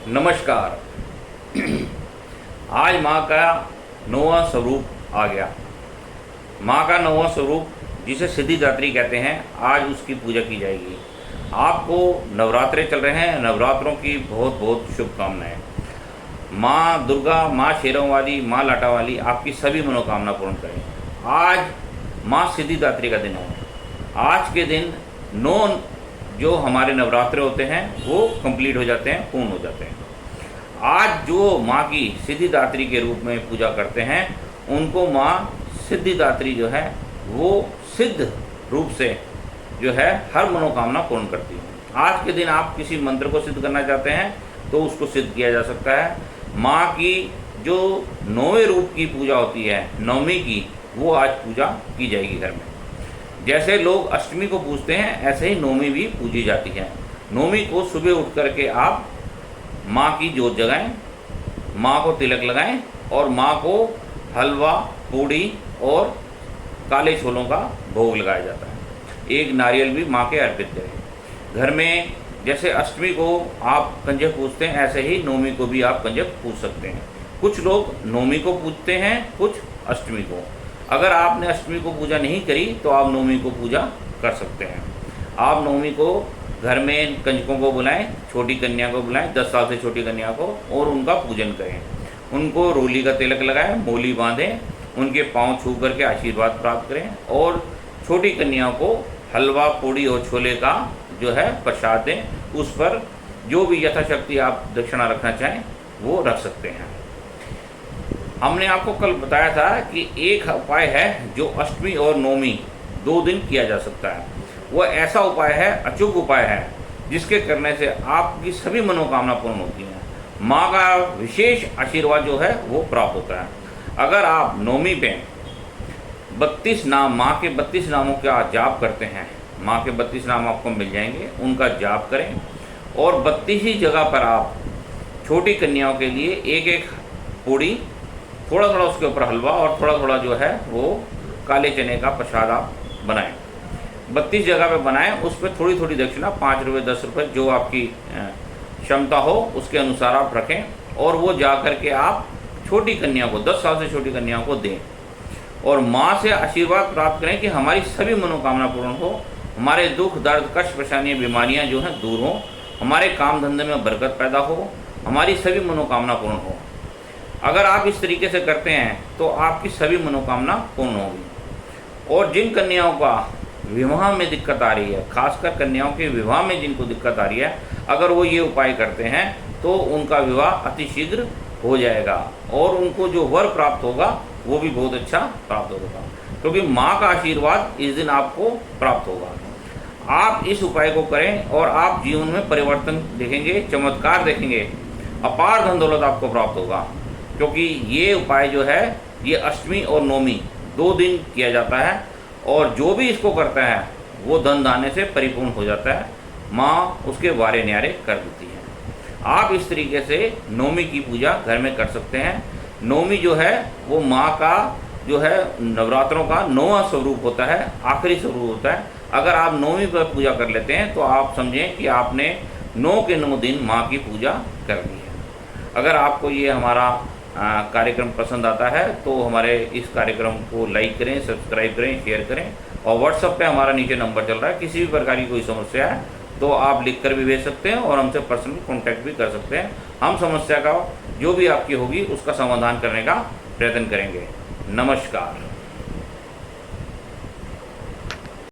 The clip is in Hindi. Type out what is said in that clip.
नमस्कार। आज माँ का 9वां स्वरूप आ गया। माँ का 9वां स्वरूप जिसे सिद्धिदात्री कहते हैं, आज उसकी पूजा की जाएगी। आपको नवरात्रे चल रहे हैं, नवरात्रों की बहुत बहुत शुभकामनाएं। माँ दुर्गा, माँ शेरों वाली, माँ लाटा वाली आपकी सभी मनोकामना पूर्ण करें। आज माँ सिद्धिदात्री का दिन है। आज के दिन 9 जो हमारे नवरात्रे होते हैं वो कंप्लीट हो जाते हैं, पूर्ण हो जाते हैं। आज जो माँ की सिद्धिदात्री के रूप में पूजा करते हैं, उनको माँ सिद्धिदात्री जो है वो सिद्ध रूप से जो है हर मनोकामना पूर्ण करती है। आज के दिन आप किसी मंत्र को सिद्ध करना चाहते हैं तो उसको सिद्ध किया जा सकता है। माँ की जो 9वें रूप की पूजा होती है, नवमी की, वो आज पूजा की जाएगी घर में। जैसे लोग अष्टमी को पूजते हैं, ऐसे ही नवमी भी पूजी जाती है। नवमी को सुबह उठ करके आप माँ की जोत जगाएं, माँ को तिलक लगाएं और माँ को हलवा, पूड़ी और काले छोलों का भोग लगाया जाता है। एक नारियल भी माँ के अर्पित करें। घर में जैसे अष्टमी को आप कंजक पूजते हैं, ऐसे ही नवमी को भी आप कंजक पूज सकते हैं। कुछ लोग नवमी को पूजते हैं, कुछ अष्टमी को। अगर आपने अष्टमी को पूजा नहीं करी तो आप नवमी को पूजा कर सकते हैं। आप नवमी को घर में कंजकों को बुलाएं, छोटी कन्या को बुलाएं, 10 साल से छोटी कन्या को, और उनका पूजन करें। उनको रोली का तिलक लगाएं, मोली बांधें, उनके पांव छू करके आशीर्वाद प्राप्त करें और छोटी कन्याओं को हलवा, पूड़ी और छोले का जो है प्रसाद दें। उस पर जो भी यथाशक्ति आप दक्षिणा रखना चाहें वो रख सकते हैं। हमने आपको कल बताया था कि एक उपाय है जो अष्टमी और नवमी 2 दिन किया जा सकता है। वह ऐसा उपाय है, अचूक उपाय है, जिसके करने से आपकी सभी मनोकामना पूर्ण होती हैं। माँ का विशेष आशीर्वाद जो है वो प्राप्त होता है। अगर आप नवमी पे 32 नाम, माँ के 32 नामों का जाप करते हैं, माँ के 32 नाम आपको मिल जाएंगे, उनका जाप करें और 32 ही जगह पर आप छोटी कन्याओं के लिए एक एक पूड़ी, थोड़ा थोड़ा उसके ऊपर हलवा और थोड़ा थोड़ा जो है वो काले चने का प्रसाद आप बनाएं। 32 जगह पे बनाएं, उस पर थोड़ी थोड़ी दक्षिणा, 5 रुपये, 10 रुपये, जो आपकी क्षमता हो उसके अनुसार आप रखें और वो जा कर के आप छोटी कन्या को, 10 साल से छोटी कन्याओं को दें और माँ से आशीर्वाद प्राप्त करें कि हमारी सभी मनोकामना पूर्ण हो, हमारे दुख, दर्द, कष्ट, परेशानियाँ, बीमारियाँ जो हैं दूर हों, हमारे काम धंधे में बरकत पैदा हो, हमारी सभी मनोकामना पूर्ण हो। अगर आप इस तरीके से करते हैं तो आपकी सभी मनोकामना पूर्ण होगी। और जिन कन्याओं का विवाह में दिक्कत आ रही है, खासकर कन्याओं के विवाह में जिनको दिक्कत आ रही है, अगर वो ये उपाय करते हैं तो उनका विवाह अतिशीघ्र हो जाएगा और उनको जो वर प्राप्त होगा वो भी बहुत अच्छा प्राप्त होगा, क्योंकि माँ का आशीर्वाद इस दिन आपको प्राप्त होगा। आप इस उपाय को करें और आप जीवन में परिवर्तन देखेंगे, चमत्कार देखेंगे, अपार धन दौलत आपको प्राप्त होगा। क्योंकि ये उपाय जो है ये अष्टमी और नवमी 2 दिन किया जाता है और जो भी इसको करता है वो धन दाने से परिपूर्ण हो जाता है। माँ उसके वारे न्यारे कर देती है। आप इस तरीके से नवमी की पूजा घर में कर सकते हैं। नवमी जो है वो माँ का जो है नवरात्रों का 9वां स्वरूप होता है, आखिरी स्वरूप होता है। अगर आप नवमी पर पूजा कर लेते हैं तो आप समझें कि आपने 9 के 9 दिन माँ की पूजा कर ली है। अगर आपको ये हमारा कार्यक्रम पसंद आता है तो हमारे इस कार्यक्रम को लाइक करें, सब्सक्राइब करें, शेयर करें और व्हाट्सएप पे हमारा नीचे नंबर चल रहा है। किसी भी प्रकार की कोई समस्या है तो आप लिख कर भी भेज सकते हैं और हमसे पर्सनल कांटेक्ट भी कर सकते हैं। हम समस्या का जो भी आपकी होगी उसका समाधान करने का प्रयत्न करेंगे। नमस्कार।